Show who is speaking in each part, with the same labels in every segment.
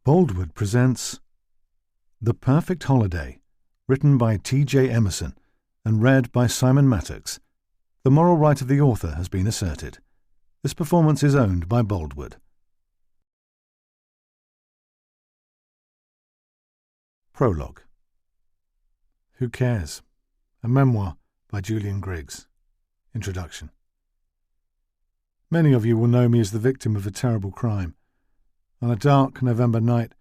Speaker 1: Boldwood presents The Perfect Holiday, written by T.J. Emerson and read by Simon Mattox. The moral right of the author has been asserted. This performance is owned by Boldwood. Prologue. Who Cares? A Memoir by Julian Griggs. Introduction. Many of you will know me as the victim of a terrible crime. On a dark November night,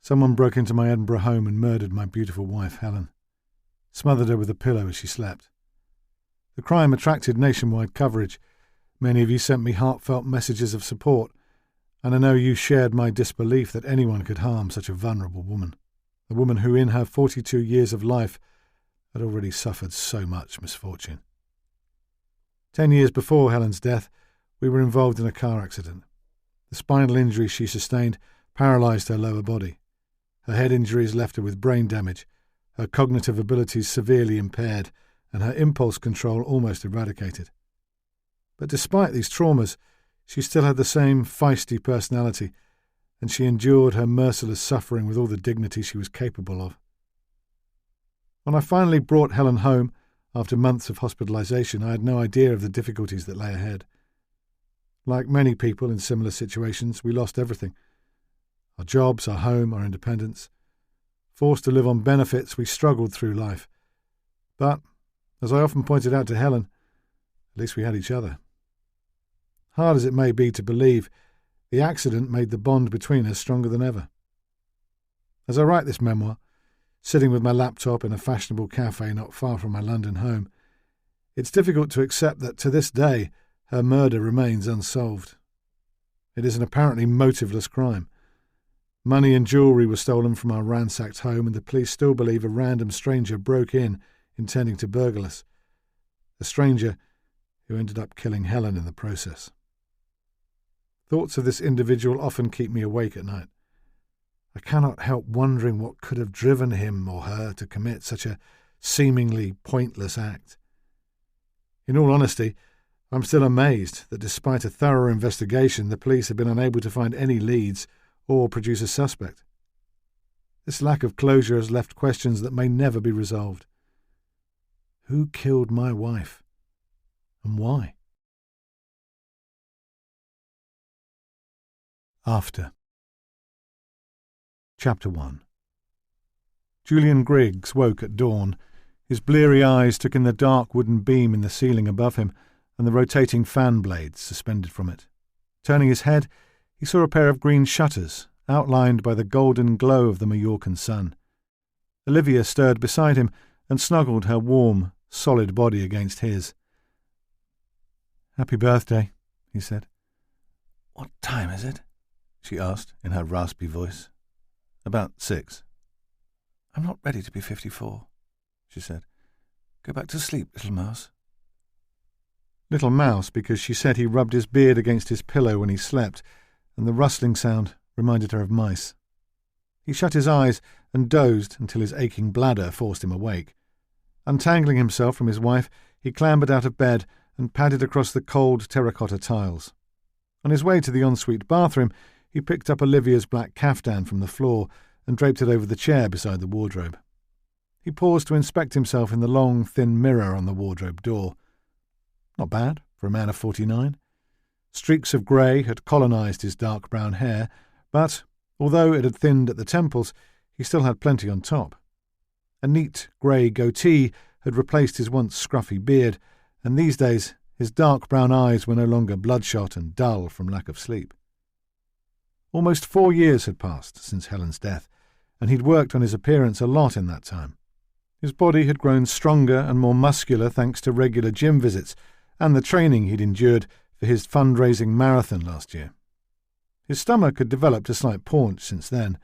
Speaker 1: someone broke into my Edinburgh home and murdered my beautiful wife, Helen. Smothered her with a pillow as she slept. The crime attracted nationwide coverage. Many of you sent me heartfelt messages of support, and I know you shared my disbelief that anyone could harm such a vulnerable woman, a woman who in her 42 years of life had already suffered so much misfortune. 10 years before Helen's death, we were involved in a car accident. The spinal injury she sustained paralysed her lower body. Her head injuries left her with brain damage, her cognitive abilities severely impaired, and her impulse control almost eradicated. But despite these traumas, she still had the same feisty personality, and she endured her merciless suffering with all the dignity she was capable of. When I finally brought Helen home, after months of hospitalisation, I had no idea of the difficulties that lay ahead. Like many people in similar situations, we lost everything. Our jobs, our home, our independence. Forced to live on benefits, we struggled through life. But, as I often pointed out to Helen, at least we had each other. Hard as it may be to believe, the accident made the bond between us stronger than ever. As I write this memoir, sitting with my laptop in a fashionable cafe not far from my London home, it's difficult to accept that to this day her murder remains unsolved. It is an apparently motiveless crime. Money and jewellery were stolen from our ransacked home, and the police still believe a random stranger broke in, intending to burgle us. A stranger who ended up killing Helen in the process. Thoughts of this individual often keep me awake at night. I cannot help wondering what could have driven him or her to commit such a seemingly pointless act. In all honesty, I'm still amazed that despite a thorough investigation, the police have been unable to find any leads or produce a suspect. This lack of closure has left questions that may never be resolved. Who killed my wife? And why? After. Chapter 1. Julian Griggs woke at dawn. His bleary eyes took in the dark wooden beam in the ceiling above him and the rotating fan blades suspended from it. Turning his head, he saw a pair of green shutters, outlined by the golden glow of the Mallorcan sun. Olivia stirred beside him and snuggled her warm, solid body against his. "Happy birthday," he said. "What time is it?" she asked in her raspy voice. "About 6. "I'm not ready to be 54, she said. "Go back to sleep, little mouse." Little mouse because she said he rubbed his beard against his pillow when he slept, and the rustling sound reminded her of mice. He shut his eyes and dozed until his aching bladder forced him awake. Untangling himself from his wife, he clambered out of bed and padded across the cold terracotta tiles. On his way to the ensuite bathroom, he picked up Olivia's black caftan from the floor and draped it over the chair beside the wardrobe. He paused to inspect himself in the long, thin mirror on the wardrobe door. Not bad for a man of 49. Streaks of grey had colonised his dark brown hair, but, although it had thinned at the temples, he still had plenty on top. A neat grey goatee had replaced his once scruffy beard, and these days his dark brown eyes were no longer bloodshot and dull from lack of sleep. Almost 4 years had passed since Helen's death, and he'd worked on his appearance a lot in that time. His body had grown stronger and more muscular thanks to regular gym visits and the training he'd endured for his fundraising marathon last year. His stomach had developed a slight paunch since then.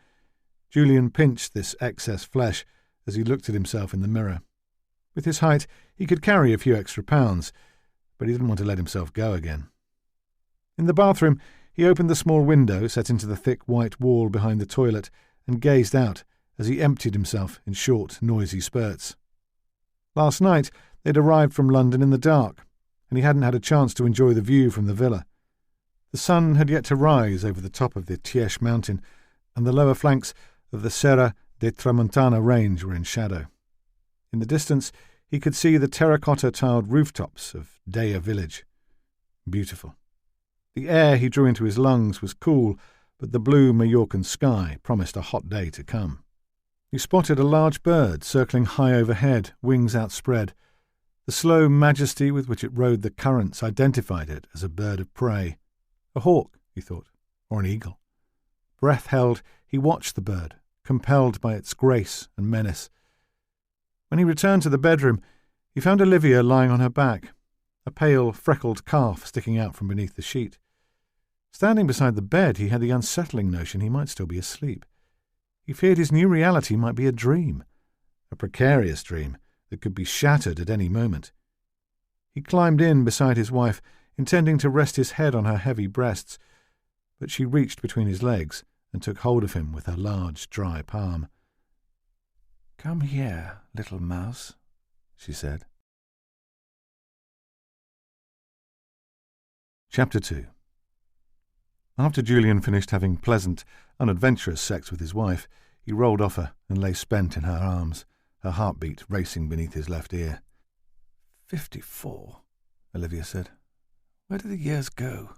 Speaker 1: Julian pinched this excess flesh as he looked at himself in the mirror. With his height, he could carry a few extra pounds, but he didn't want to let himself go again. In the bathroom, he opened the small window set into the thick white wall behind the toilet and gazed out as he emptied himself in short, noisy spurts. Last night, they'd arrived from London in the dark, and he hadn't had a chance to enjoy the view from the villa. The sun had yet to rise over the top of the Tiesh mountain, and the lower flanks of the Serra de Tramontana range were in shadow. In the distance, he could see the terracotta-tiled rooftops of Daya village. Beautiful. The air he drew into his lungs was cool, but the blue Mallorcan sky promised a hot day to come. He spotted a large bird circling high overhead, wings outspread. The slow majesty with which it rode the currents identified it as a bird of prey. A hawk, he thought, or an eagle. Breath held, he watched the bird, compelled by its grace and menace. When he returned to the bedroom, he found Olivia lying on her back, a pale, freckled calf sticking out from beneath the sheet. Standing beside the bed, he had the unsettling notion he might still be asleep. He feared his new reality might be a dream, a precarious dream that could be shattered at any moment. He climbed in beside his wife, intending to rest his head on her heavy breasts, but she reached between his legs and took hold of him with her large, dry palm. "Come here, little mouse," she said. Chapter 2. After Julian finished having pleasant, unadventurous sex with his wife, he rolled off her and lay spent in her arms, her heartbeat racing beneath his left ear. 54, Olivia said. "Where do the years go?"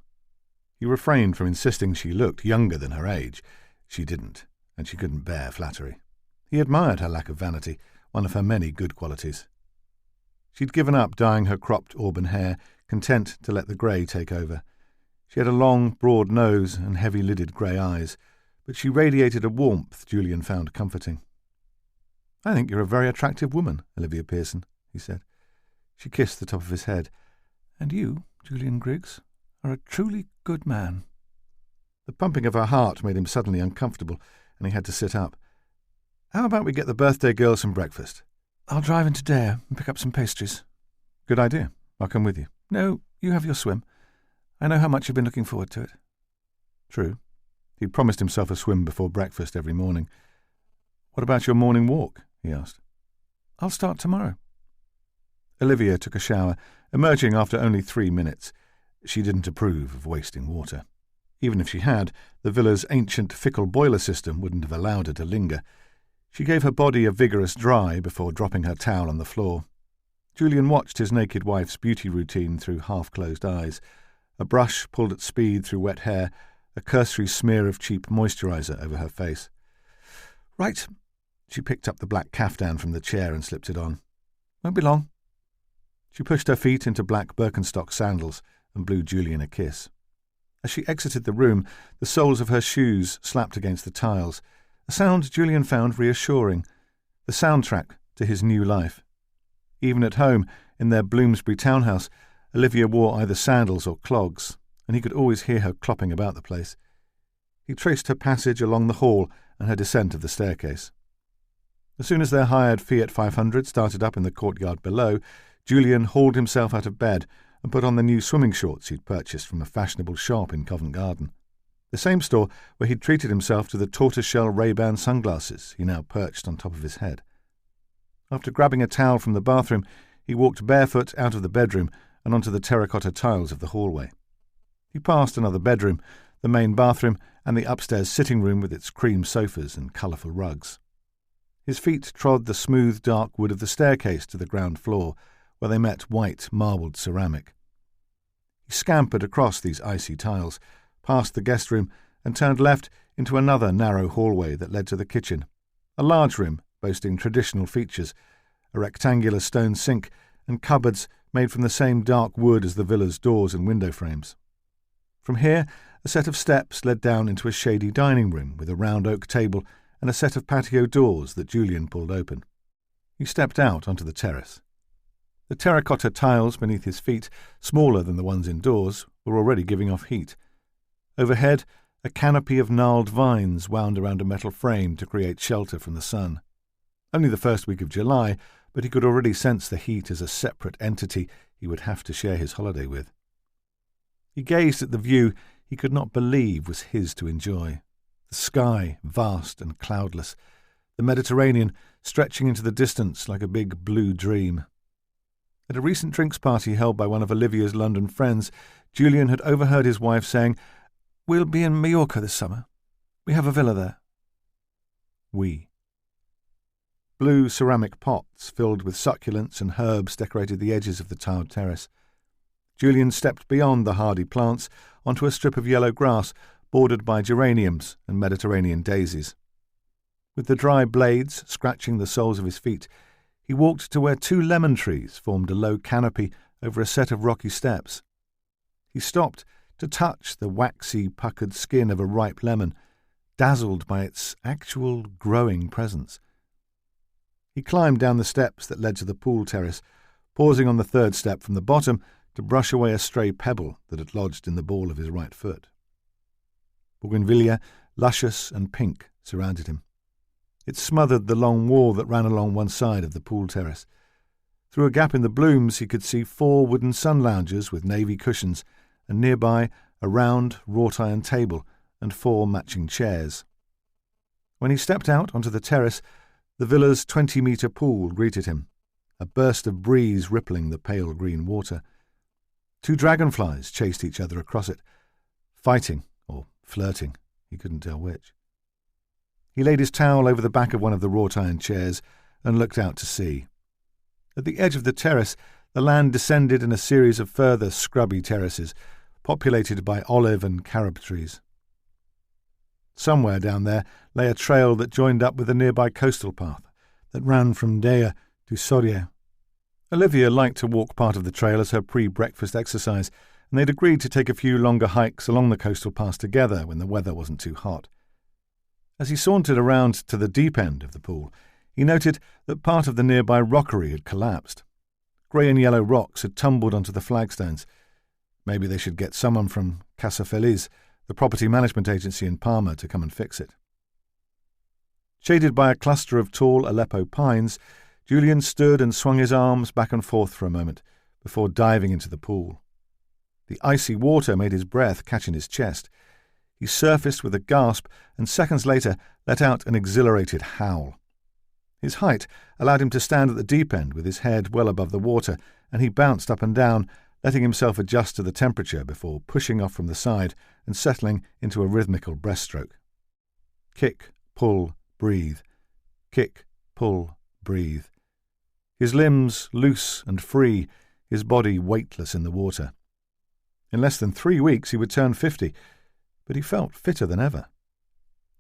Speaker 1: He refrained from insisting she looked younger than her age. She didn't, and she couldn't bear flattery. He admired her lack of vanity, one of her many good qualities. She'd given up dyeing her cropped auburn hair, content to let the grey take over. She had a long, broad nose and heavy-lidded grey eyes, but she radiated a warmth Julian found comforting. "I think you're a very attractive woman, Olivia Pearson," he said. She kissed the top of his head. "And you, Julian Griggs, are a truly good man." The pumping of her heart made him suddenly uncomfortable, and he had to sit up. "How about we get the birthday girl some breakfast?" "I'll drive into Dare and pick up some pastries." "Good idea. I'll come with you." "No, you have your swim. I know how much you've been looking forward to it." True. He'd promised himself a swim before breakfast every morning. "What about your morning walk?" he asked. "I'll start tomorrow." Olivia took a shower, emerging after only 3 minutes. She didn't approve of wasting water. Even if she had, the villa's ancient fickle boiler system wouldn't have allowed her to linger. She gave her body a vigorous dry before dropping her towel on the floor. Julian watched his naked wife's beauty routine through half-closed eyes. A brush pulled at speed through wet hair, a cursory smear of cheap moisturiser over her face. "Right." She picked up the black caftan from the chair and slipped it on. "Won't be long." She pushed her feet into black Birkenstock sandals and blew Julian a kiss. As she exited the room, the soles of her shoes slapped against the tiles, a sound Julian found reassuring, the soundtrack to his new life. Even at home, in their Bloomsbury townhouse, Olivia wore either sandals or clogs, and he could always hear her clopping about the place. He traced her passage along the hall and her descent of the staircase. As soon as their hired Fiat 500 started up in the courtyard below, Julian hauled himself out of bed and put on the new swimming shorts he'd purchased from a fashionable shop in Covent Garden, the same store where he'd treated himself to the tortoiseshell Ray-Ban sunglasses he now perched on top of his head. After grabbing a towel from the bathroom, he walked barefoot out of the bedroom and onto the terracotta tiles of the hallway. He passed another bedroom, the main bathroom, and the upstairs sitting room with its cream sofas and colourful rugs. His feet trod the smooth, dark wood of the staircase to the ground floor, where they met white, marbled ceramic. He scampered across these icy tiles, past the guest room, and turned left into another narrow hallway that led to the kitchen, a large room boasting traditional features, a rectangular stone sink, and cupboards made from the same dark wood as the villa's doors and window frames. From here, a set of steps led down into a shady dining room with a round oak table and a set of patio doors that Julian pulled open. He stepped out onto the terrace. The terracotta tiles beneath his feet, smaller than the ones indoors, were already giving off heat. Overhead, a canopy of gnarled vines wound around a metal frame to create shelter from the sun. Only the first week of July, but he could already sense the heat as a separate entity he would have to share his holiday with. He gazed at the view he could not believe was his to enjoy. The sky, vast and cloudless, the Mediterranean stretching into the distance like a big blue dream. At a recent drinks party held by one of Olivia's London friends, Julian had overheard his wife saying, "We'll be in Mallorca this summer. We have a villa there. we. Blue ceramic pots filled with succulents and herbs decorated the edges of the tiled terrace. Julian stepped beyond the hardy plants onto a strip of yellow grass bordered by geraniums and Mediterranean daisies. With the dry blades scratching the soles of his feet, he walked to where 2 lemon trees formed a low canopy over a set of rocky steps. He stopped to touch the waxy, puckered skin of a ripe lemon, dazzled by its actual growing presence. He climbed down the steps that led to the pool terrace, pausing on the 3rd step from the bottom to brush away a stray pebble that had lodged in the ball of his right foot. Bougainvillea, luscious and pink, surrounded him. It smothered the long wall that ran along one side of the pool terrace. Through a gap in the blooms he could see 4 wooden sun loungers with navy cushions, and nearby a round wrought-iron table and 4 matching chairs. When he stepped out onto the terrace, the villa's 20-metre pool greeted him, a burst of breeze rippling the pale green water. 2 dragonflies chased each other across it, fighting or flirting, he couldn't tell which. He laid his towel over the back of one of the wrought-iron chairs and looked out to sea. At the edge of the terrace, the land descended in a series of further scrubby terraces, populated by olive and carob trees. Somewhere down there lay a trail that joined up with a nearby coastal path that ran from Dea to Soria. Olivia liked to walk part of the trail as her pre-breakfast exercise, and they'd agreed to take a few longer hikes along the coastal path together when the weather wasn't too hot. As he sauntered around to the deep end of the pool, he noted that part of the nearby rockery had collapsed. Grey and yellow rocks had tumbled onto the flagstones. Maybe they should get someone from Casa Feliz, the property management agency in Palma, to come and fix it. Shaded by a cluster of tall Aleppo pines, Julian stood and swung his arms back and forth for a moment before diving into the pool. The icy water made his breath catch in his chest. He surfaced with a gasp and seconds later let out an exhilarated howl. His height allowed him to stand at the deep end with his head well above the water, and he bounced up and down, letting himself adjust to the temperature before pushing off from the side and settling into a rhythmical breaststroke. Kick, pull, breathe. Kick, pull, breathe. His limbs loose and free, his body weightless in the water. In less than 3 weeks he would turn 50, but he felt fitter than ever.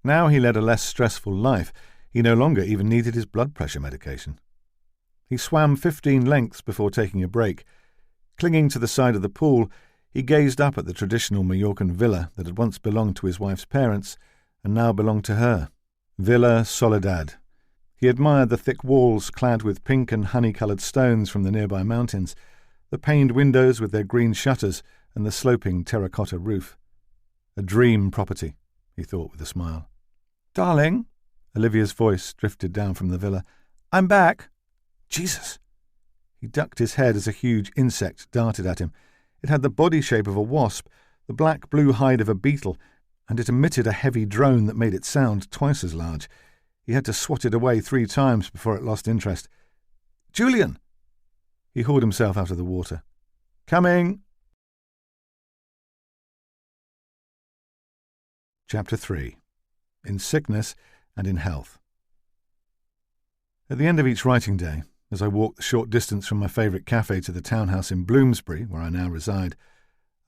Speaker 1: Now he led a less stressful life. He no longer even needed his blood pressure medication. He swam 15 lengths before taking a break. Clinging to the side of the pool, he gazed up at the traditional Mallorcan villa that had once belonged to his wife's parents and now belonged to her. Villa Soledad. He admired the thick walls clad with pink and honey-coloured stones from the nearby mountains, the paned windows with their green shutters and the sloping terracotta roof. A dream property, he thought with a smile. "Darling," Olivia's voice drifted down from the villa. "I'm back." Jesus! He ducked his head as a huge insect darted at him. It had the body shape of a wasp, the black-blue hide of a beetle, and it emitted a heavy drone that made it sound twice as large. He had to swat it away 3 times before it lost interest. "Julian!" He hauled himself out of the water. "Coming!" Chapter 3. In Sickness and in Health. At the end of each writing day, as I walked the short distance from my favourite cafe to the townhouse in Bloomsbury, where I now reside,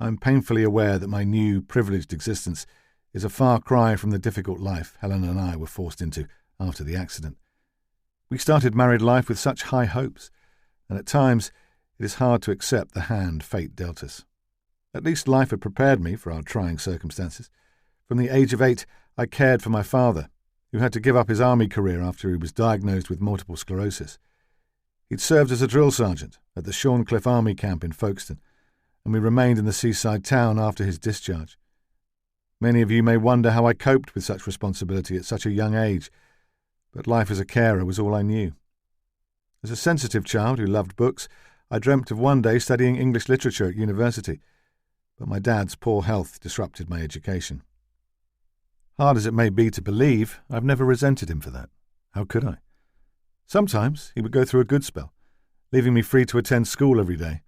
Speaker 1: I am painfully aware that my new, privileged existence is a far cry from the difficult life Helen and I were forced into after the accident. We started married life with such high hopes, and at times it is hard to accept the hand fate dealt us. At least life had prepared me for our trying circumstances. From the age of 8, I cared for my father, who had to give up his army career after he was diagnosed with multiple sclerosis. He'd served as a drill sergeant at the Shorncliffe Army Camp in Folkestone, and we remained in the seaside town after his discharge. Many of you may wonder how I coped with such responsibility at such a young age, but life as a carer was all I knew. As a sensitive child who loved books, I dreamt of one day studying English literature at university, but my dad's poor health disrupted my education. Hard as it may be to believe, I've never resented him for that. How could I? Sometimes he would go through a good spell, leaving me free to attend school every day,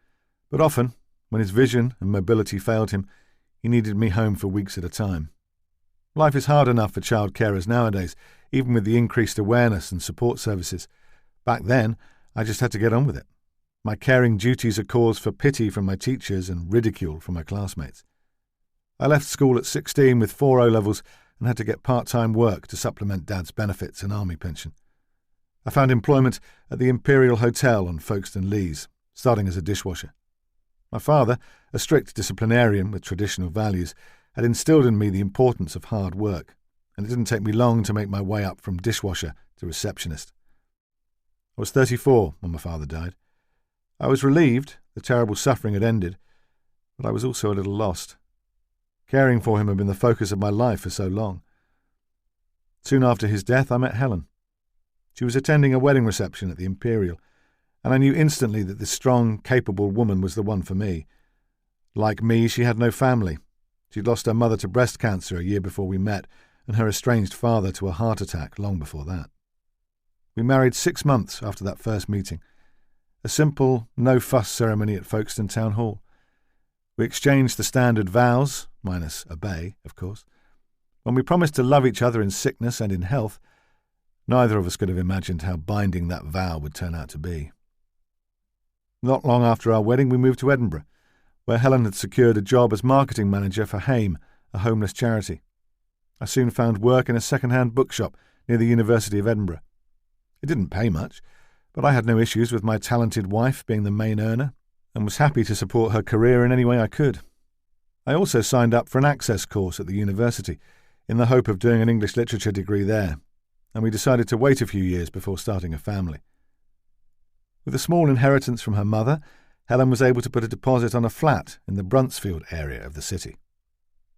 Speaker 1: but often, when his vision and mobility failed him, he needed me home for weeks at a time. Life is hard enough for child carers nowadays, even with the increased awareness and support services. Back then, I just had to get on with it. My caring duties are cause for pity from my teachers and ridicule from my classmates. I left school at 16 with 4 O-levels and had to get part-time work to supplement Dad's benefits and army pension. I found employment at the Imperial Hotel on Folkestone Leas, starting as a dishwasher. My father, a strict disciplinarian with traditional values, had instilled in me the importance of hard work, and it didn't take me long to make my way up from dishwasher to receptionist. I was 34 when my father died. I was relieved the terrible suffering had ended, but I was also a little lost. Caring for him had been the focus of my life for so long. Soon after his death, I met Helen. She was attending a wedding reception at the Imperial, and I knew instantly that this strong, capable woman was the one for me. Like me, she had no family. She'd lost her mother to breast cancer a year before we met, and her estranged father to a heart attack long before that. We married 6 months after that first meeting. A simple, no-fuss ceremony at Folkestone Town Hall. We exchanged the standard vows, minus obey, of course. When we promised to love each other in sickness and in health, neither of us could have imagined how binding that vow would turn out to be. Not long after our wedding, we moved to Edinburgh, where Helen had secured a job as marketing manager for Haim, a homeless charity. I soon found work in a second-hand bookshop near the University of Edinburgh. It didn't pay much, but I had no issues with my talented wife being the main earner, and was happy to support her career in any way I could. I also signed up for an access course at the university, in the hope of doing an English literature degree there, and we decided to wait a few years before starting a family. With a small inheritance from her mother, Helen was able to put a deposit on a flat in the Bruntsfield area of the city.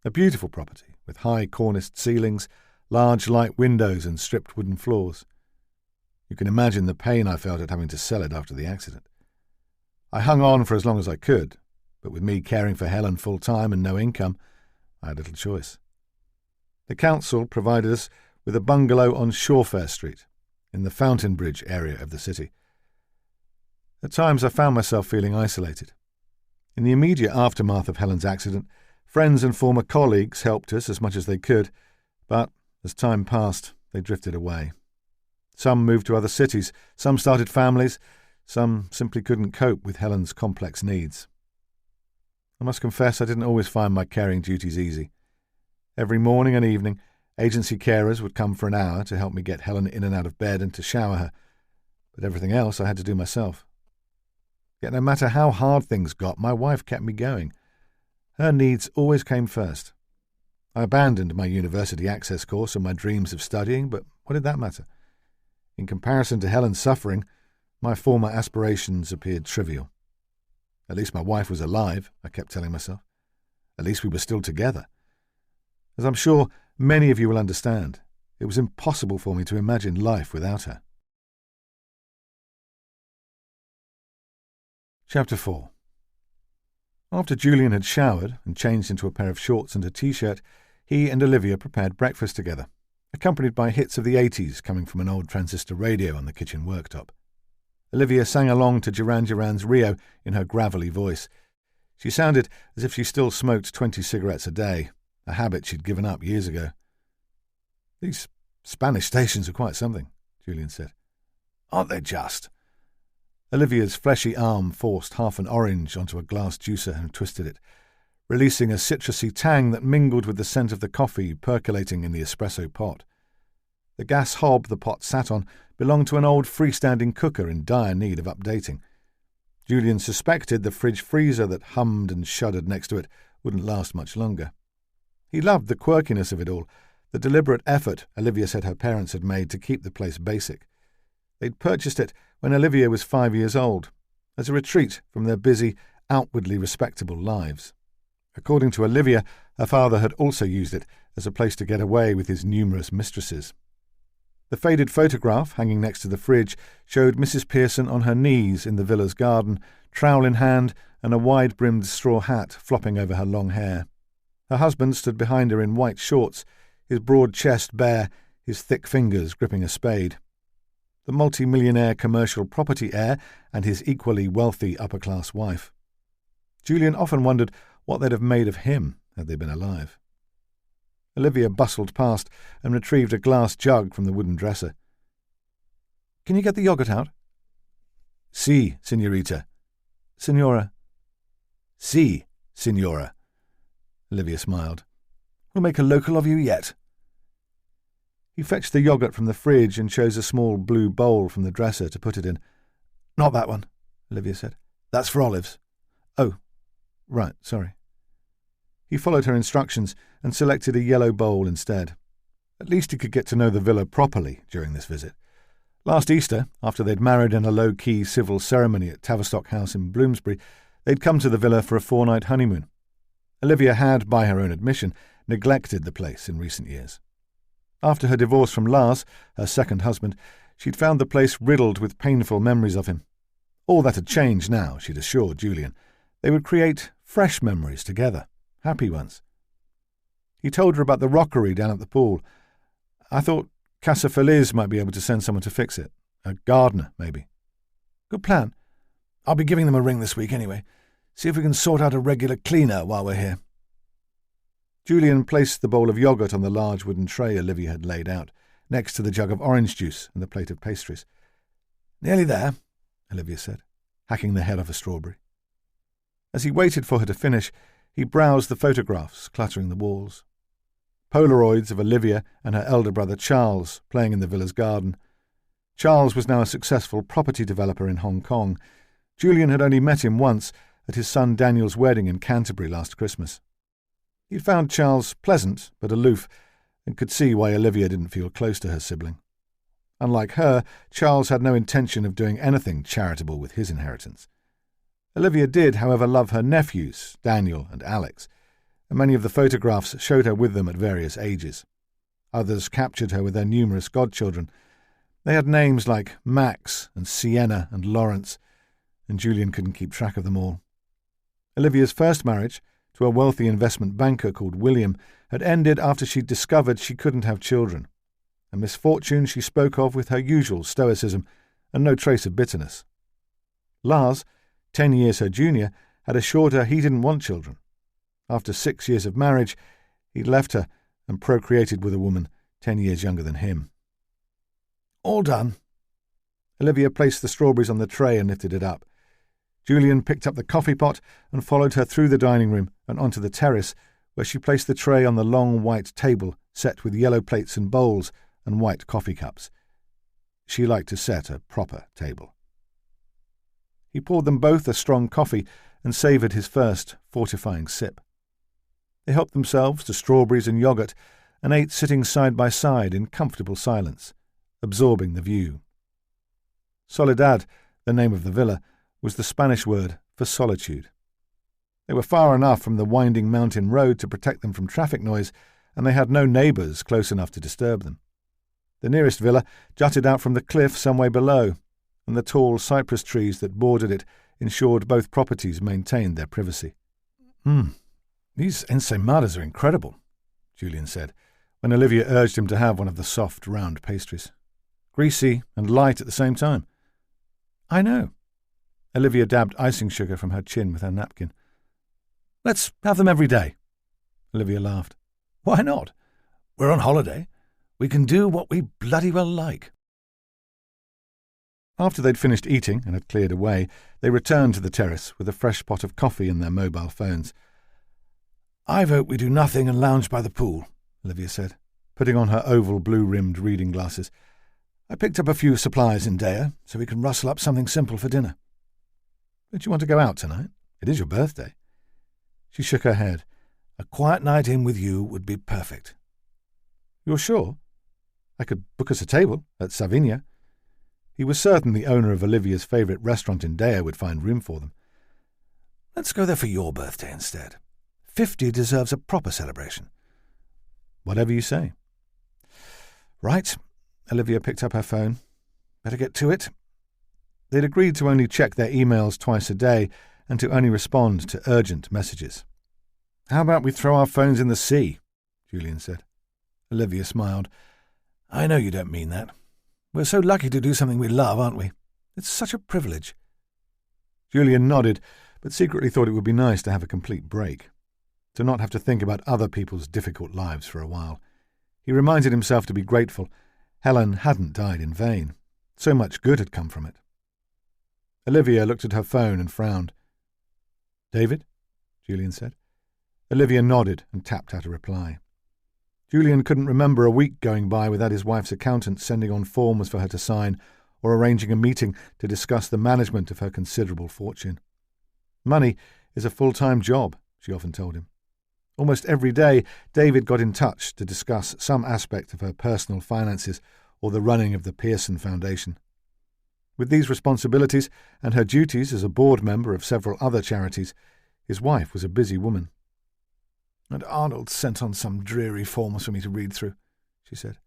Speaker 1: A beautiful property, with high corniced ceilings, large light windows and stripped wooden floors. You can imagine the pain I felt at having to sell it after the accident. I hung on for as long as I could, but with me caring for Helen full-time and no income, I had little choice. The council provided us with a bungalow on Shawfair Street, in the Fountain Bridge area of the city. At times I found myself feeling isolated. In the immediate aftermath of Helen's accident, friends and former colleagues helped us as much as they could, but as time passed, they drifted away. Some moved to other cities, some started families, some simply couldn't cope with Helen's complex needs. I must confess I didn't always find my caring duties easy. Every morning and evening, agency carers would come for an hour to help me get Helen in and out of bed and to shower her, but everything else I had to do myself. Yet no matter how hard things got, my wife kept me going. Her needs always came first. I abandoned my university access course and my dreams of studying, but what did that matter? In comparison to Helen's suffering, my former aspirations appeared trivial. At least my wife was alive, I kept telling myself. At least we were still together. As I'm sure many of you will understand, it was impossible for me to imagine life without her. Chapter 4. After Julian had showered and changed into a pair of shorts and a t-shirt, he and Olivia prepared breakfast together, accompanied by hits of the 80s coming from an old transistor radio on the kitchen worktop. Olivia sang along to Duran Duran's Rio in her gravelly voice. She sounded as if she still smoked 20 cigarettes a day, a habit she'd given up years ago. "These Spanish stations are quite something," Julian said. "Aren't they just?" Olivia's fleshy arm forced half an orange onto a glass juicer and twisted it, releasing a citrusy tang that mingled with the scent of the coffee percolating in the espresso pot. The gas hob the pot sat on belonged to an old freestanding cooker in dire need of updating. Julian suspected the fridge freezer that hummed and shuddered next to it wouldn't last much longer. He loved the quirkiness of it all, the deliberate effort Olivia said her parents had made to keep the place basic. They'd purchased it when Olivia was 5 years old, as a retreat from their busy, outwardly respectable lives. According to Olivia, her father had also used it as a place to get away with his numerous mistresses. The faded photograph hanging next to the fridge showed Mrs. Pearson on her knees in the villa's garden, trowel in hand and a wide-brimmed straw hat flopping over her long hair. Her husband stood behind her in white shorts, his broad chest bare, his thick fingers gripping a spade. The multi-millionaire commercial property heir and his equally wealthy upper-class wife. Julian often wondered what they'd have made of him had they been alive. Olivia bustled past and retrieved a glass jug from the wooden dresser. "Can you get the yogurt out?" "Si, signorita." "Signora." "Si, signora." Olivia smiled. "We'll make a local of you yet." He fetched the yogurt from the fridge and chose a small blue bowl from the dresser to put it in. "Not that one," Olivia said. "That's for olives." "Oh, right, sorry." He followed her instructions and selected a yellow bowl instead. At least he could get to know the villa properly during this visit. Last Easter, after they'd married in a low-key civil ceremony at Tavistock House in Bloomsbury, they'd come to the villa for a 4-night honeymoon. Olivia had, by her own admission, neglected the place in recent years. After her divorce from Lars, her second husband, she'd found the place riddled with painful memories of him. All that had changed now, she'd assured Julian. They would create fresh memories together, happy ones. He told her about the rockery down at the pool. "I thought Casa Feliz might be able to send someone to fix it. A gardener, maybe." "Good plan. I'll be giving them a ring this week anyway. See if we can sort out a regular cleaner while we're here." Julian placed the bowl of yogurt on the large wooden tray Olivia had laid out, next to the jug of orange juice and the plate of pastries. "Nearly there," Olivia said, hacking the head off a strawberry. As he waited for her to finish, he browsed the photographs cluttering the walls. Polaroids of Olivia and her elder brother Charles playing in the villa's garden. Charles was now a successful property developer in Hong Kong. Julian had only met him once at his son Daniel's wedding in Canterbury last Christmas. He'd found Charles pleasant but aloof and could see why Olivia didn't feel close to her sibling. Unlike her, Charles had no intention of doing anything charitable with his inheritance. Olivia did, however, love her nephews, Daniel and Alex, and many of the photographs showed her with them at various ages. Others captured her with their numerous godchildren. They had names like Max and Sienna and Lawrence, and Julian couldn't keep track of them all. Olivia's first marriage, to a wealthy investment banker called William, had ended after she'd discovered she couldn't have children, a misfortune she spoke of with her usual stoicism and no trace of bitterness. Lars, 10 years her junior, had assured her he didn't want children. After 6 years of marriage, he'd left her and procreated with a woman 10 years younger than him. "All done." Olivia placed the strawberries on the tray and lifted it up. Julian picked up the coffee pot and followed her through the dining room and onto the terrace, where she placed the tray on the long white table set with yellow plates and bowls and white coffee cups. She liked to set a proper table. He poured them both a strong coffee and savoured his first fortifying sip. They helped themselves to strawberries and yogurt and ate sitting side by side in comfortable silence, absorbing the view. Soledad, the name of the villa, was the Spanish word for solitude. They were far enough from the winding mountain road to protect them from traffic noise, and they had no neighbours close enough to disturb them. The nearest villa jutted out from the cliff some way below, and the tall cypress trees that bordered it ensured both properties maintained their privacy. These ensaimadas are incredible," Julian said, when Olivia urged him to have one of the soft, round pastries. "Greasy and light at the same time." "I know." Olivia dabbed icing sugar from her chin with her napkin. "Let's have them every day." Olivia laughed. "Why not? We're on holiday. We can do what we bloody well like." After they'd finished eating and had cleared away, they returned to the terrace with a fresh pot of coffee and their mobile phones. "I vote we do nothing and lounge by the pool," Olivia said, putting on her oval blue-rimmed reading glasses. "I picked up a few supplies in Dea, so we can rustle up something simple for dinner." "Don't you want to go out tonight? It is your birthday." She shook her head. "A quiet night in with you would be perfect." "You're sure? I could book us a table at Savinia." He was certain the owner of Olivia's favourite restaurant in Dea would find room for them. "Let's go there for your birthday instead. 50 deserves a proper celebration." "Whatever you say." "Right." Olivia picked up her phone. "Better get to it." They'd agreed to only check their emails twice a day and to only respond to urgent messages. "How about we throw our phones in the sea?" Julian said. Olivia smiled. "I know you don't mean that. We're so lucky to do something we love, aren't we? It's such a privilege." Julian nodded, but secretly thought it would be nice to have a complete break. to not have to think about other people's difficult lives for a while. He reminded himself to be grateful Helen hadn't died in vain. So much good had come from it. Olivia looked at her phone and frowned. "David?" Julian said. Olivia nodded and tapped out a reply. Julian couldn't remember a week going by without his wife's accountant sending on forms for her to sign or arranging a meeting to discuss the management of her considerable fortune. Money is a full-time job, she often told him. Almost every day, David got in touch to discuss some aspect of her personal finances or the running of the Pearson Foundation. With these responsibilities and her duties as a board member of several other charities, his wife was a busy woman. "And Arnold sent on some dreary forms for me to read through," she said.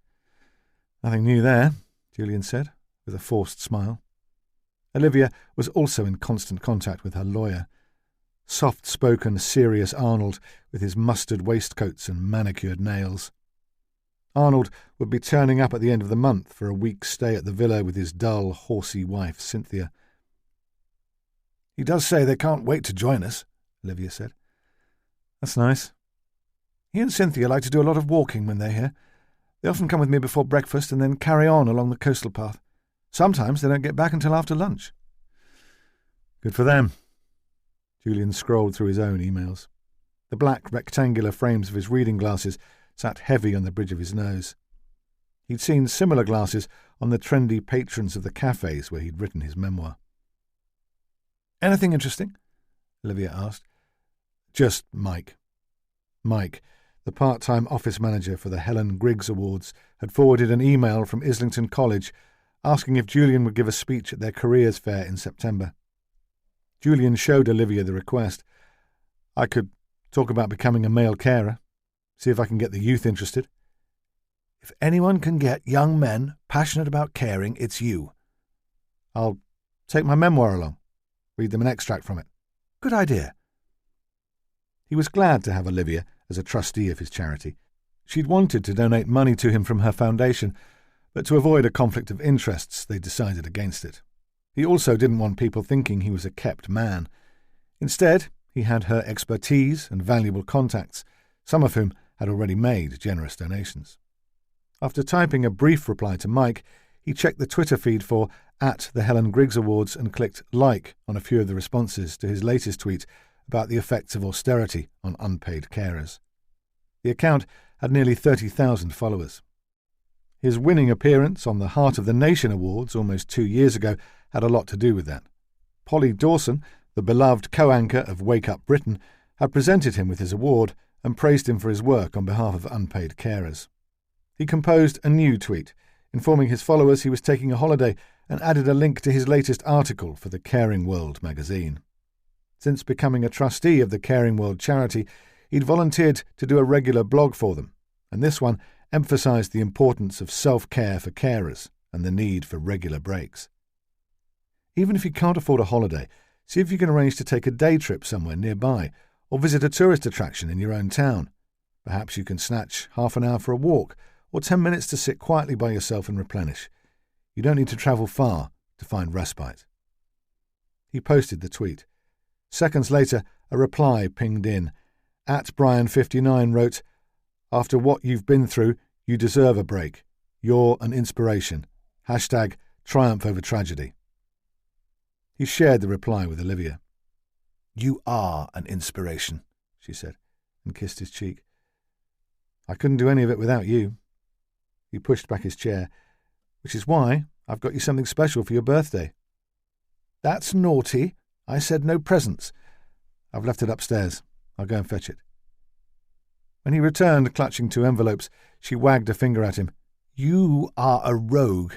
Speaker 1: "Nothing new there," Julian said, with a forced smile. Olivia was also in constant contact with her lawyer. Soft-spoken, serious Arnold with his mustard waistcoats and manicured nails. Arnold would be turning up at the end of the month for a week's stay at the villa with his dull, horsey wife, Cynthia. "He does say they can't wait to join us," Olivia said. "That's nice." "He and Cynthia like to do a lot of walking when they're here. They often come with me before breakfast and then carry on along the coastal path. Sometimes they don't get back until after lunch." "Good for them." Julian scrolled through his own emails. The black rectangular frames of his reading glasses sat heavy on the bridge of his nose. He'd seen similar glasses on the trendy patrons of the cafes where he'd written his memoir. "Anything interesting?" Olivia asked. "Just Mike." Mike, the part-time office manager for the Helen Griggs Awards, had forwarded an email from Islington College asking if Julian would give a speech at their careers fair in September. Julian showed Olivia the request. "I could talk about becoming a male carer, see if I can get the youth interested." "If anyone can get young men passionate about caring, it's you." "I'll take my memoir along, read them an extract from it." "Good idea." He was glad to have Olivia as a trustee of his charity. She'd wanted to donate money to him from her foundation, but to avoid a conflict of interests, they decided against it. He also didn't want people thinking he was a kept man. Instead, he had her expertise and valuable contacts, some of whom had already made generous donations. After typing a brief reply to Mike, he checked the Twitter feed for @the Helen Griggs Awards and clicked like on a few of the responses to his latest tweet about the effects of austerity on unpaid carers. The account had nearly 30,000 followers. His winning appearance on the Heart of the Nation Awards almost 2 years ago had a lot to do with that. Polly Dawson, the beloved co-anchor of Wake Up Britain, had presented him with his award and praised him for his work on behalf of unpaid carers. He composed a new tweet, informing his followers he was taking a holiday and added a link to his latest article for the Caring World magazine. Since becoming a trustee of the Caring World charity, he'd volunteered to do a regular blog for them, and this one emphasised the importance of self-care for carers and the need for regular breaks. Even if you can't afford a holiday, see if you can arrange to take a day trip somewhere nearby or visit a tourist attraction in your own town. Perhaps you can snatch half an hour for a walk or 10 minutes to sit quietly by yourself and replenish. You don't need to travel far to find respite. He posted the tweet. Seconds later, a reply pinged in. @Brian59 wrote, "After what you've been through, you deserve a break. You're an inspiration. #triumph over tragedy." He shared the reply with Olivia. "You are an inspiration," she said, and kissed his cheek. "I couldn't do any of it without you." He pushed back his chair. "Which is why I've got you something special for your birthday." "That's naughty. I said no presents." "I've left it upstairs. I'll go and fetch it." When he returned, clutching 2 envelopes, she wagged a finger at him. "You are a rogue,"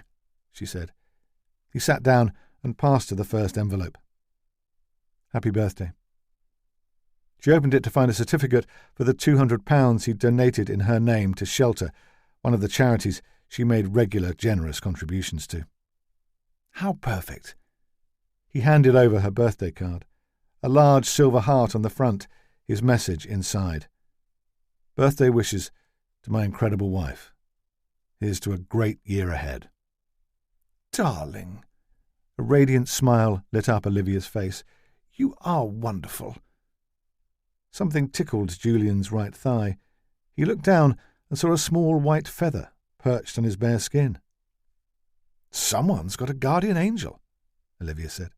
Speaker 1: she said. He sat down and passed her the first envelope. "Happy birthday." She opened it to find a certificate for the £200 he'd donated in her name to Shelter, one of the charities she made regular, generous contributions to. How perfect. He handed over her birthday card, a large silver heart on the front, his message inside. "Birthday wishes to my incredible wife. Here's to a great year ahead." "Darling." A radiant smile lit up Olivia's face. "You are wonderful." Something tickled Julian's right thigh. He looked down and saw a small white feather perched on his bare skin. "Someone's got a guardian angel," Olivia said.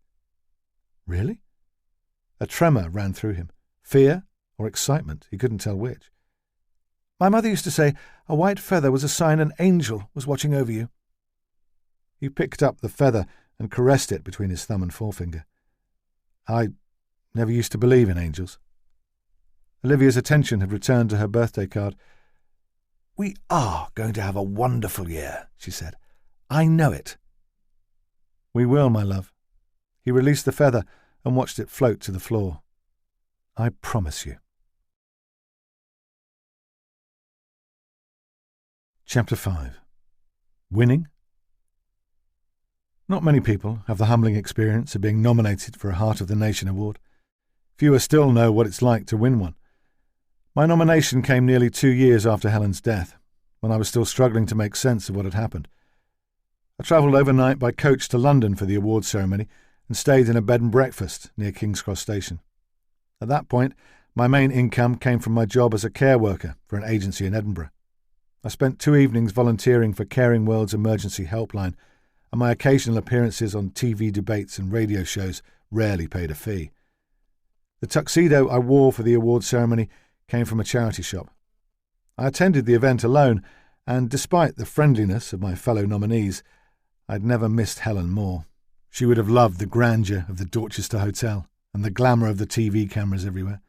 Speaker 1: "Really?" A tremor ran through him. Fear or excitement, he couldn't tell which. "My mother used to say a white feather was a sign an angel was watching over you." He picked up the feather and caressed it between his thumb and forefinger. "I never used to believe in angels." Olivia's attention had returned to her birthday card. "We are going to have a wonderful year," she said. "I know it." "We will, my love." He released the feather and watched it float to the floor. "I promise you." Chapter 5. Winning? Not many people have the humbling experience of being nominated for a Heart of the Nation award. Fewer still know what it's like to win one. My nomination came nearly 2 years after Helen's death, when I was still struggling to make sense of what had happened. I travelled overnight by coach to London for the awards ceremony and stayed in a bed and breakfast near King's Cross Station. At that point, my main income came from my job as a care worker for an agency in Edinburgh. I spent 2 evenings volunteering for Caring World's emergency helpline, and my occasional appearances on TV debates and radio shows rarely paid a fee. The tuxedo I wore for the awards ceremony came from a charity shop. I attended the event alone, and despite the friendliness of my fellow nominees, I'd never missed Helen more. She would have loved the grandeur of the Dorchester Hotel and the glamour of the TV cameras everywhere.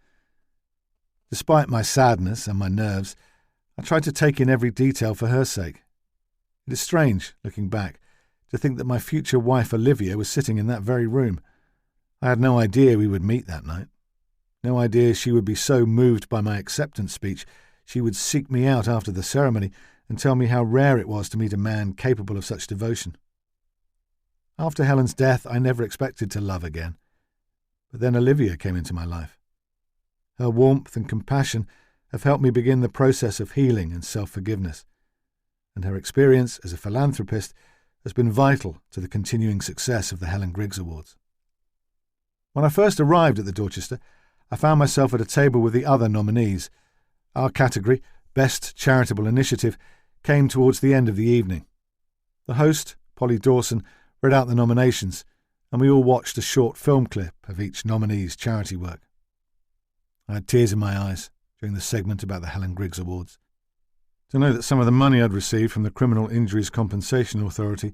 Speaker 1: Despite my sadness and my nerves, I tried to take in every detail for her sake. It is strange, looking back, to think that my future wife Olivia was sitting in that very room. I had no idea we would meet that night. No idea she would be so moved by my acceptance speech she would seek me out after the ceremony and tell me how rare it was to meet a man capable of such devotion. After Helen's death, I never expected to love again. But then Olivia came into my life. Her warmth and compassion have helped me begin the process of healing and self-forgiveness, and her experience as a philanthropist has been vital to the continuing success of the Helen Griggs Awards. When I first arrived at the Dorchester, I found myself at a table with the other nominees. Our category, Best Charitable Initiative, came towards the end of the evening. The host, Polly Dawson, read out the nominations, and we all watched a short film clip of each nominee's charity work. I had tears in my eyes during the segment about the Helen Griggs Awards. To know that some of the money I'd received from the Criminal Injuries Compensation Authority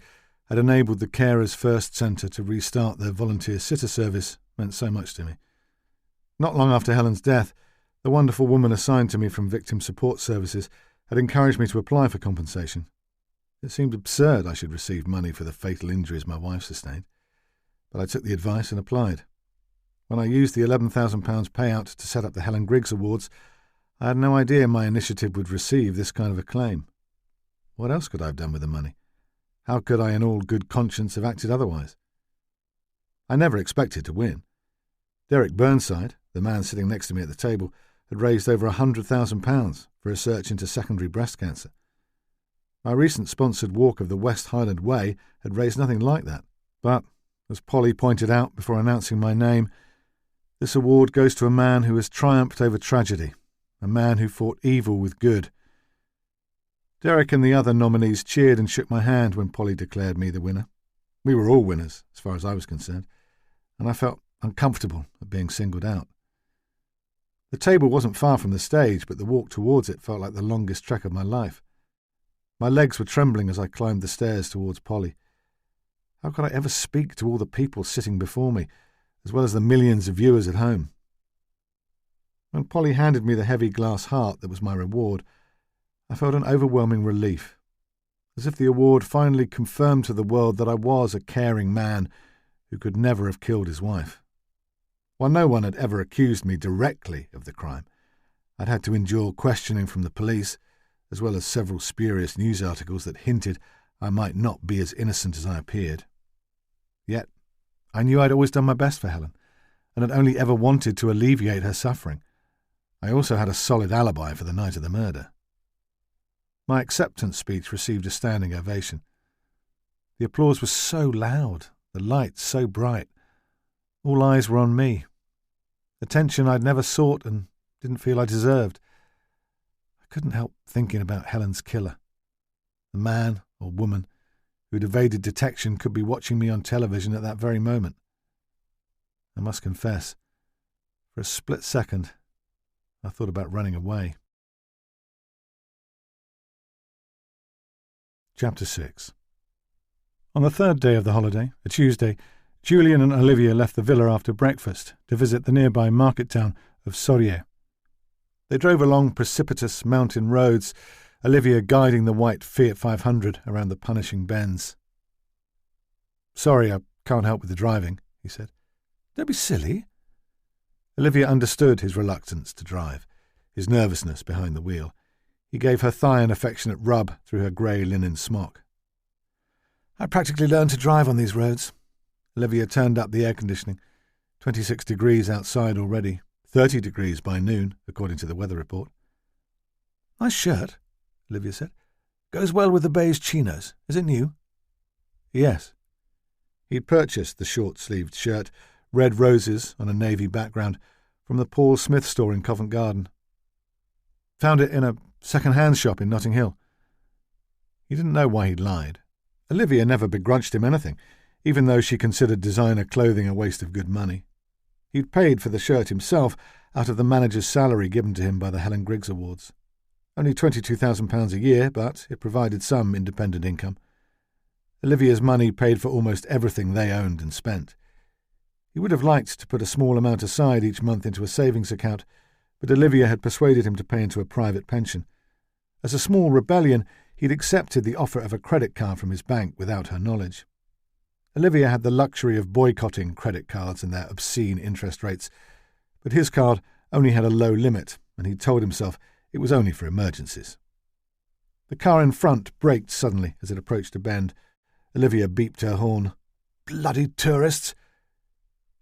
Speaker 1: had enabled the Carers First Centre to restart their volunteer sitter service meant so much to me. Not long after Helen's death, the wonderful woman assigned to me from Victim Support Services had encouraged me to apply for compensation. It seemed absurd I should receive money for the fatal injuries my wife sustained, but I took the advice and applied. When I used the £11,000 payout to set up the Helen Griggs Awards, I had no idea my initiative would receive this kind of acclaim. What else could I have done with the money? How could I in all good conscience have acted otherwise? I never expected to win. Derek Burnside, the man sitting next to me at the table, had raised over £100,000 for research into secondary breast cancer. My recent sponsored walk of the West Highland Way had raised nothing like that. But, as Polly pointed out before announcing my name, this award goes to a man who has triumphed over tragedy, a man who fought evil with good. Derek and the other nominees cheered and shook my hand when Polly declared me the winner. We were all winners, as far as I was concerned, and I felt uncomfortable at being singled out. The table wasn't far from the stage, but the walk towards it felt like the longest trek of my life. My legs were trembling as I climbed the stairs towards Polly. How could I ever speak to all the people sitting before me, as well as the millions of viewers at home? When Polly handed me the heavy glass heart that was my reward, I felt an overwhelming relief, as if the award finally confirmed to the world that I was a caring man who could never have killed his wife. While no one had ever accused me directly of the crime, I'd had to endure questioning from the police, as well as several spurious news articles that hinted I might not be as innocent as I appeared. Yet, I knew I'd always done my best for Helen, and had only ever wanted to alleviate her suffering. I also had a solid alibi for the night of the murder. My acceptance speech received a standing ovation. The applause was so loud, the lights so bright. All eyes were on me. Attention I'd never sought and didn't feel I deserved. I couldn't help thinking about Helen's killer. The man or woman who'd evaded detection could be watching me on television at that very moment. I must confess, for a split second, I thought about running away. Chapter 6. On the third day of the holiday, a Tuesday, Julian and Olivia left the villa after breakfast to visit the nearby market town of Sorie. They drove along precipitous mountain roads, Olivia guiding the white Fiat 500 around the punishing bends. "Sorry, I can't help with the driving," he said. "Don't be silly." Olivia understood his reluctance to drive, his nervousness behind the wheel. He gave her thigh an affectionate rub through her grey linen smock. "I practically learned to drive on these roads." Olivia turned up the air conditioning. 26 degrees outside already, 30 degrees by noon, according to the weather report. "Nice shirt," Olivia said. "Goes well with the beige chinos. Is it new?" "Yes." He'd purchased the short-sleeved shirt, red roses on a navy background, from the Paul Smith store in Covent Garden. "Found it in a second-hand shop in Notting Hill." He didn't know why he'd lied. Olivia never begrudged him anything, even though she considered designer clothing a waste of good money. He'd paid for the shirt himself out of the manager's salary given to him by the Helen Griggs Awards. Only £22,000 a year, but it provided some independent income. Olivia's money paid for almost everything they owned and spent. He would have liked to put a small amount aside each month into a savings account, but Olivia had persuaded him to pay into a private pension. As a small rebellion, he'd accepted the offer of a credit card from his bank without her knowledge. Olivia had the luxury of boycotting credit cards and their obscene interest rates, but his card only had a low limit, and he told himself it was only for emergencies. The car in front braked suddenly as it approached a bend. Olivia beeped her horn. "Bloody tourists!"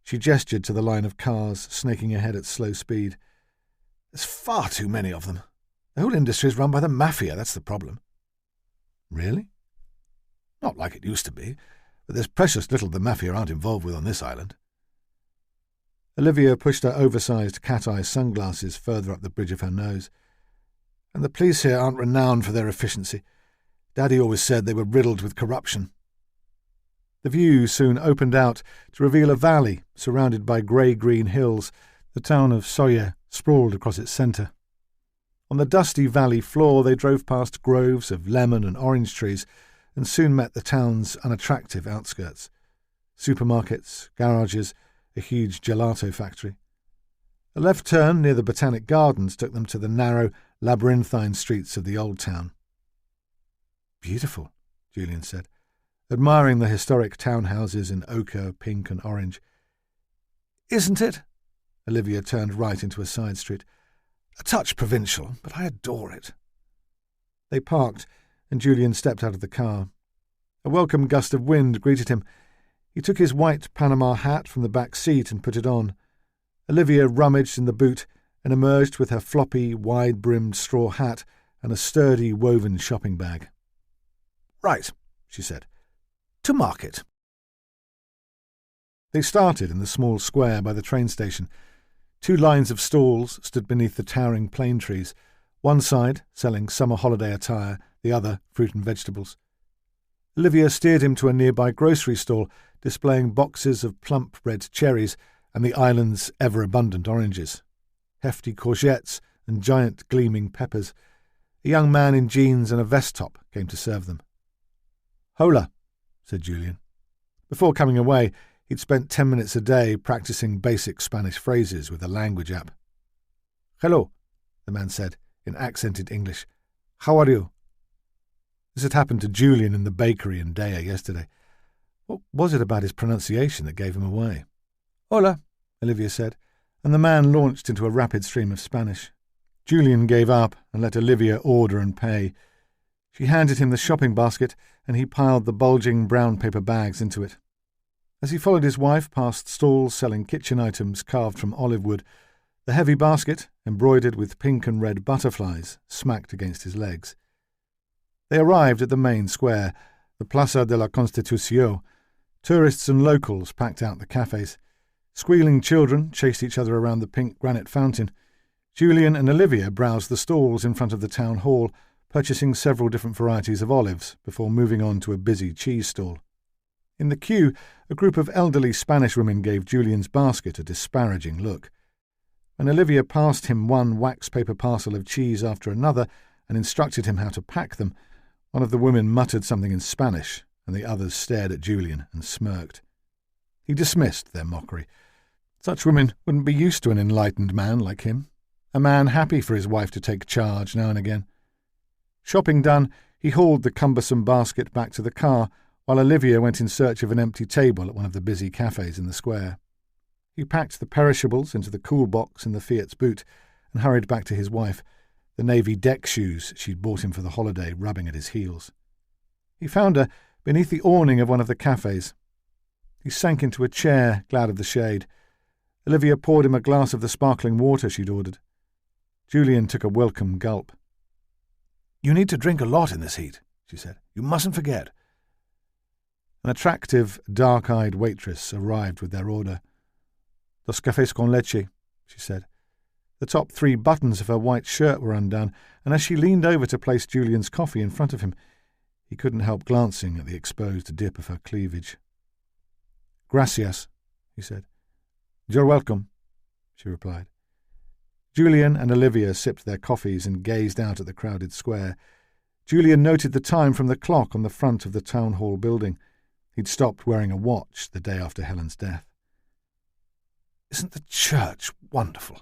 Speaker 1: She gestured to the line of cars snaking ahead at slow speed. "There's far too many of them. The whole industry is run by the mafia, that's the problem." "Really?" "Not like it used to be, but there's precious little the mafia aren't involved with on this island." Olivia pushed her oversized cat-eye sunglasses further up the bridge of her nose. "And the police here aren't renowned for their efficiency. Daddy always said they were riddled with corruption." The view soon opened out to reveal a valley surrounded by grey-green hills. The town of Sorie sprawled across its centre. On the dusty valley floor they drove past groves of lemon and orange trees and soon met the town's unattractive outskirts. Supermarkets, garages, a huge gelato factory. A left turn near the Botanic Gardens took them to the narrow, labyrinthine streets of the old town. "Beautiful," Julian said, admiring the historic townhouses in ochre, pink and orange. "Isn't it?" Olivia turned right into a side street. "A touch provincial, but I adore it." They parked, and Julian stepped out of the car. A welcome gust of wind greeted him. He took his white Panama hat from the back seat and put it on. Olivia rummaged in the boot and emerged with her floppy, wide-brimmed straw hat and a sturdy woven shopping bag. "Right," she said. "To market." They started in the small square by the train station. 2 lines of stalls stood beneath the towering plane trees, one side selling summer holiday attire, the other fruit and vegetables. Olivia steered him to a nearby grocery stall displaying boxes of plump red cherries and the island's ever-abundant oranges, hefty courgettes and giant gleaming peppers. A young man in jeans and a vest top came to serve them. "Hola," said Julian. Before coming away, he'd spent 10 minutes a day practicing basic Spanish phrases with a language app. "Hello," the man said, in accented English. "How are you?" This had happened to Julian in the bakery in Daya yesterday. What was it about his pronunciation that gave him away? "Hola," Olivia said, and the man launched into a rapid stream of Spanish. Julian gave up and let Olivia order and pay. She handed him the shopping basket, and he piled the bulging brown paper bags into it. As he followed his wife past stalls selling kitchen items carved from olive wood, the heavy basket, embroidered with pink and red butterflies, smacked against his legs. They arrived at the main square, the Plaza de la Constitución. Tourists and locals packed out the cafes. Squealing children chased each other around the pink granite fountain. Julian and Olivia browsed the stalls in front of the town hall, purchasing several different varieties of olives before moving on to a busy cheese stall. In the queue, a group of elderly Spanish women gave Julian's basket a disparaging look. When Olivia passed him one wax-paper parcel of cheese after another and instructed him how to pack them, one of the women muttered something in Spanish, and the others stared at Julian and smirked. He dismissed their mockery. Such women wouldn't be used to an enlightened man like him, a man happy for his wife to take charge now and again. Shopping done, he hauled the cumbersome basket back to the car, while Olivia went in search of an empty table at one of the busy cafes in the square. He packed the perishables into the cool box in the Fiat's boot and hurried back to his wife, the navy deck shoes she'd bought him for the holiday rubbing at his heels. He found her beneath the awning of one of the cafes. He sank into a chair, glad of the shade. Olivia poured him a glass of the sparkling water she'd ordered. Julian took a welcome gulp. "You need to drink a lot in this heat," she said. "You mustn't forget." An attractive, dark-eyed waitress arrived with their order. "Dos cafés con leche," she said. The top 3 buttons of her white shirt were undone, and as she leaned over to place Julian's coffee in front of him, he couldn't help glancing at the exposed dip of her cleavage. "Gracias," he said. "You're welcome," she replied. Julian and Olivia sipped their coffees and gazed out at the crowded square. Julian noted the time from the clock on the front of the town hall building. He'd stopped wearing a watch the day after Helen's death. "Isn't the church wonderful?"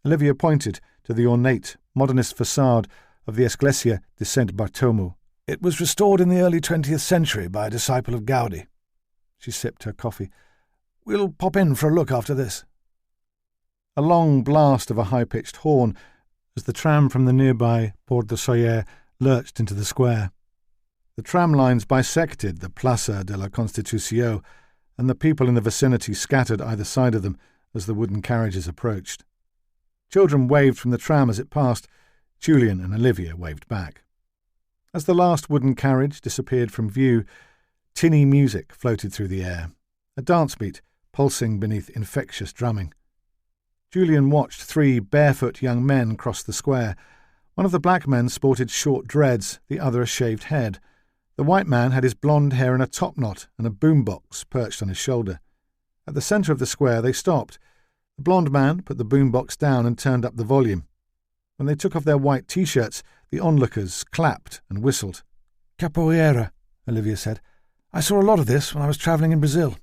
Speaker 1: Olivia pointed to the ornate, modernist facade of the Església de Sant Bartomeu. "It was restored in the early 20th century by a disciple of Gaudi." She sipped her coffee. "We'll pop in for a look after this." A long blast of a high-pitched horn as the tram from the nearby Port de Soyer lurched into the square. The tram lines bisected the Plaza de la Constitución, and the people in the vicinity scattered either side of them as the wooden carriages approached. Children waved from the tram as it passed. Julian and Olivia waved back. As the last wooden carriage disappeared from view, tinny music floated through the air, a dance beat pulsing beneath infectious drumming. Julian watched 3 barefoot young men cross the square. One of the black men sported short dreads, the other a shaved head. The white man had his blonde hair in a topknot and a boombox perched on his shoulder. At the centre of the square they stopped. The blonde man put the boombox down and turned up the volume. When they took off their white T-shirts, the onlookers clapped and whistled. "Capoeira," Olivia said. "I saw a lot of this when I was travelling in Brazil."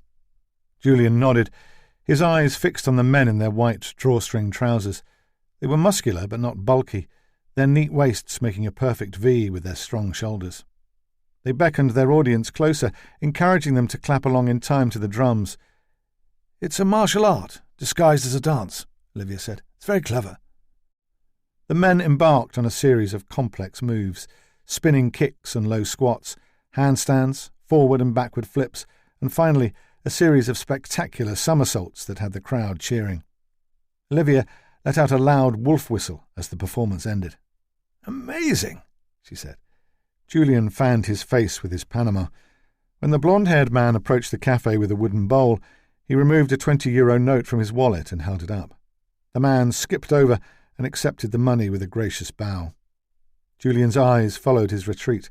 Speaker 1: Julian nodded, his eyes fixed on the men in their white drawstring trousers. They were muscular but not bulky, their neat waists making a perfect V with their strong shoulders. They beckoned their audience closer, encouraging them to clap along in time to the drums. "It's a martial art, disguised as a dance," Olivia said. "It's very clever." The men embarked on a series of complex moves, spinning kicks and low squats, handstands, forward and backward flips, and finally a series of spectacular somersaults that had the crowd cheering. Olivia let out a loud wolf whistle as the performance ended. "Amazing," she said. Julian fanned his face with his Panama. When the blonde-haired man approached the cafe with a wooden bowl, he removed a €20 note from his wallet and held it up. The man skipped over and accepted the money with a gracious bow. Julian's eyes followed his retreat,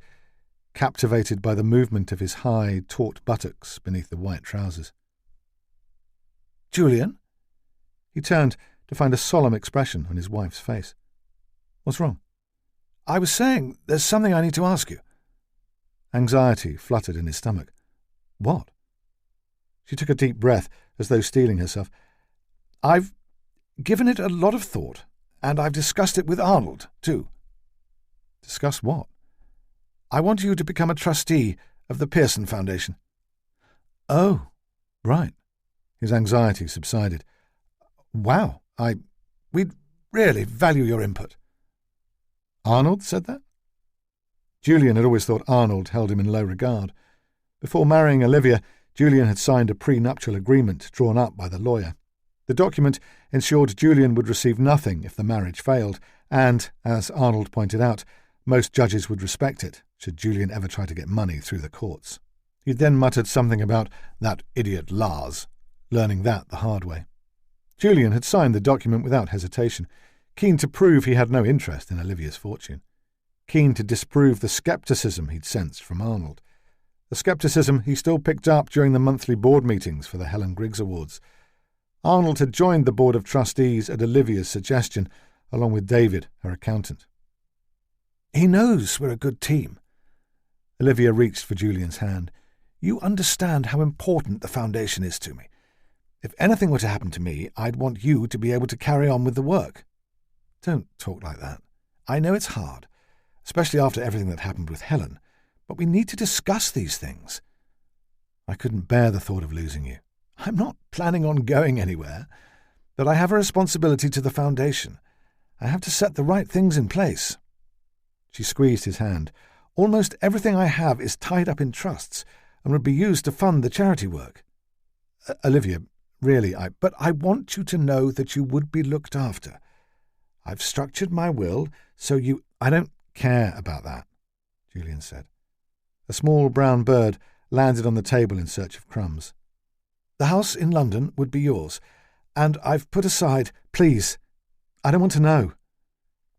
Speaker 1: captivated by the movement of his high, taut buttocks beneath the white trousers. "Julian?" He turned to find a solemn expression on his wife's face. "What's wrong?" "I was saying, there's something I need to ask you." Anxiety fluttered in his stomach. "What?" She took a deep breath, as though steeling herself. "I've given it a lot of thought, and I've discussed it with Arnold, too." "Discuss what?" "I want you to become a trustee of the Pearson Foundation." "Oh, right." His anxiety subsided. "Wow, we'd really value your input." "Arnold said that?" Julian had always thought Arnold held him in low regard. Before marrying Olivia, Julian had signed a prenuptial agreement drawn up by the lawyer. The document ensured Julian would receive nothing if the marriage failed, and, as Arnold pointed out, most judges would respect it, should Julian ever try to get money through the courts. He'd then muttered something about that idiot Lars, learning that the hard way. Julian had signed the document without hesitation. keen to prove he had no interest in Olivia's fortune, keen to disprove the scepticism he'd sensed from Arnold, the scepticism he still picked up during the monthly board meetings for the Helen Griggs Awards. Arnold had joined the board of trustees at Olivia's suggestion, along with David, her accountant. "He knows we're a good team." Olivia reached for Julian's hand. "You understand how important the foundation is to me. If anything were to happen to me, I'd want you to be able to carry on with the work." "Don't talk like that. I know it's hard, especially after everything that happened with Helen, but we need to discuss these things." "I couldn't bear the thought of losing you." "I'm not planning on going anywhere, but I have a responsibility to the foundation. I have to set the right things in place." She squeezed his hand. "Almost everything I have is tied up in trusts and would be used to fund the charity work." "Olivia, really, but I want you to know that you would be looked after. I've structured my will so you—" "I don't care about that," Julian said. A small brown bird landed on the table in search of crumbs. "The house in London would be yours, and I've put aside—" "Please, I don't want to know."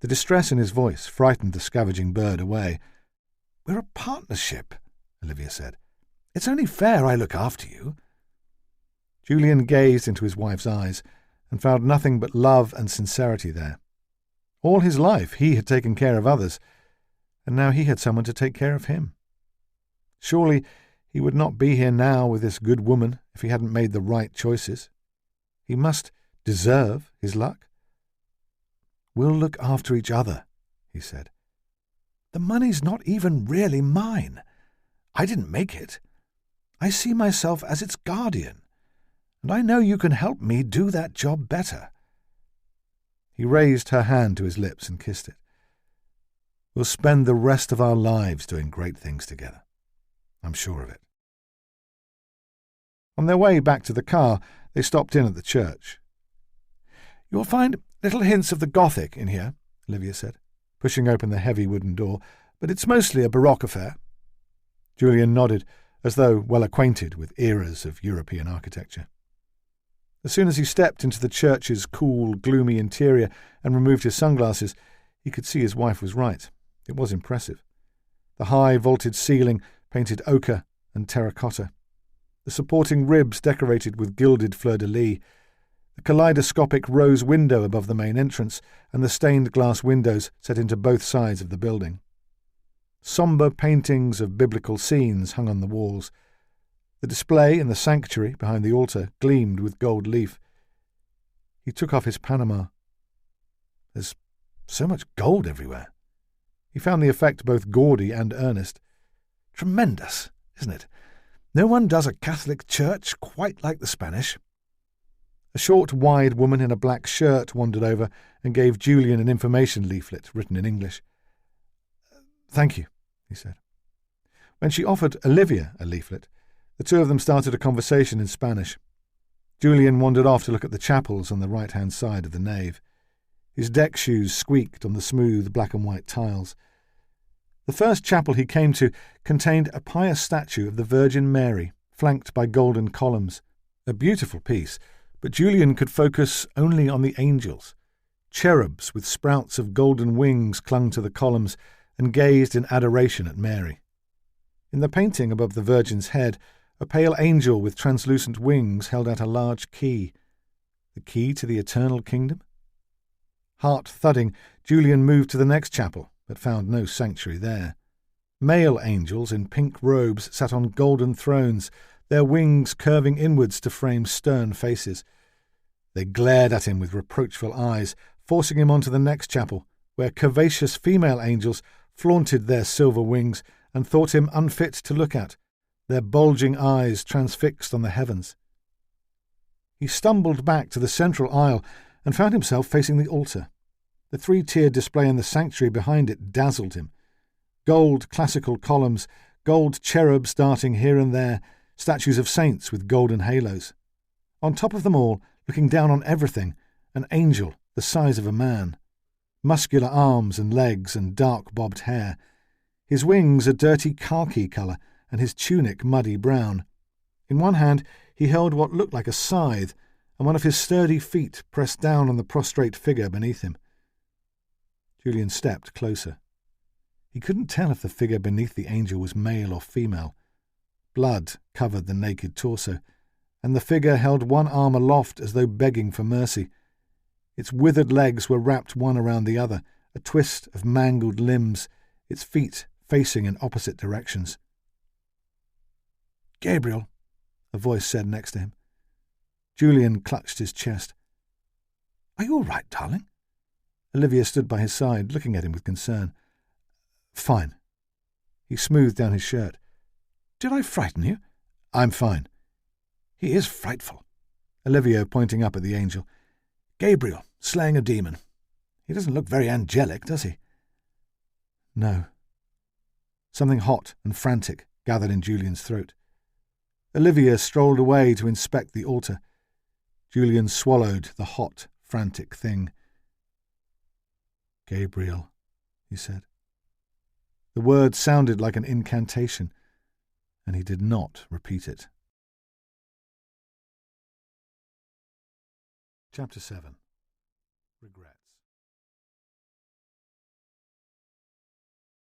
Speaker 1: The distress in his voice frightened the scavenging bird away. "We're a partnership," Olivia said. "It's only fair I look after you." Julian gazed into his wife's eyes and found nothing but love and sincerity there. All his life he had taken care of others, and now he had someone to take care of him. Surely he would not be here now with this good woman if he hadn't made the right choices. He must deserve his luck. "We'll look after each other," he said. "The money's not even really mine. I didn't make it. I see myself as its guardian, and I know you can help me do that job better." He raised her hand to his lips and kissed it. "We'll spend the rest of our lives doing great things together. I'm sure of it." On their way back to the car, they stopped in at the church. "You'll find little hints of the Gothic in here," Olivia said, pushing open the heavy wooden door, "but it's mostly a Baroque affair." Julian nodded, as though well acquainted with eras of European architecture. As soon as he stepped into the church's cool, gloomy interior and removed his sunglasses, he could see his wife was right. It was impressive. The high vaulted ceiling painted ochre and terracotta, the supporting ribs decorated with gilded fleur-de-lis, the kaleidoscopic rose window above the main entrance, and the stained glass windows set into both sides of the building. Sombre paintings of biblical scenes hung on the walls. The display in the sanctuary behind the altar gleamed with gold leaf. He took off his Panama. There's so much gold everywhere. He found the effect both gaudy and earnest. Tremendous, isn't it? No one does a Catholic church quite like the Spanish. A short, wide woman in a black shirt wandered over and gave Julian an information leaflet written in English. "Thank you," he said. When she offered Olivia a leaflet, the two of them started a conversation in Spanish. Julian wandered off to look at the chapels on the right-hand side of the nave. His deck shoes squeaked on the smooth black and white tiles. The first chapel he came to contained a pious statue of the Virgin Mary, flanked by golden columns. A beautiful piece, but Julian could focus only on the angels. Cherubs with sprouts of golden wings clung to the columns and gazed in adoration at Mary. In the painting above the Virgin's head, a pale angel with translucent wings held out a large key. The key to the eternal kingdom? Heart thudding, Julian moved to the next chapel, but found no sanctuary there. Male angels in pink robes sat on golden thrones, their wings curving inwards to frame stern faces. They glared at him with reproachful eyes, forcing him on to the next chapel, where curvaceous female angels flaunted their silver wings and thought him unfit to look at, their bulging eyes transfixed on the heavens. He stumbled back to the central aisle and found himself facing the altar. The three-tiered display in the sanctuary behind it dazzled him. Gold classical columns, gold cherubs darting here and there, statues of saints with golden halos. On top of them all, looking down on everything, an angel the size of a man. Muscular arms and legs and dark bobbed hair. His wings a dirty khaki colour and his tunic muddy brown. In one hand he held what looked like a scythe, and one of his sturdy feet pressed down on the prostrate figure beneath him. Julian stepped closer. He couldn't tell if the figure beneath the angel was male or female. Blood covered the naked torso, and the figure held one arm aloft as though begging for mercy. Its withered legs were wrapped one around the other, a twist of mangled limbs, its feet facing in opposite directions. "Gabriel," a voice said next to him. Julian clutched his chest. "Are you all right, darling?" Olivia stood by his side, looking at him with concern. "Fine." He smoothed down his shirt. "Did I frighten you?" "I'm fine." "He is frightful." Olivia pointing up at the angel. "Gabriel, slaying a demon. He doesn't look very angelic, does he?" "No." Something hot and frantic gathered in Julian's throat. Olivia strolled away to inspect the altar. Julian swallowed the hot, frantic thing. "Gabriel," he said. The word sounded like an incantation, and he did not repeat it. Chapter 7. Regret.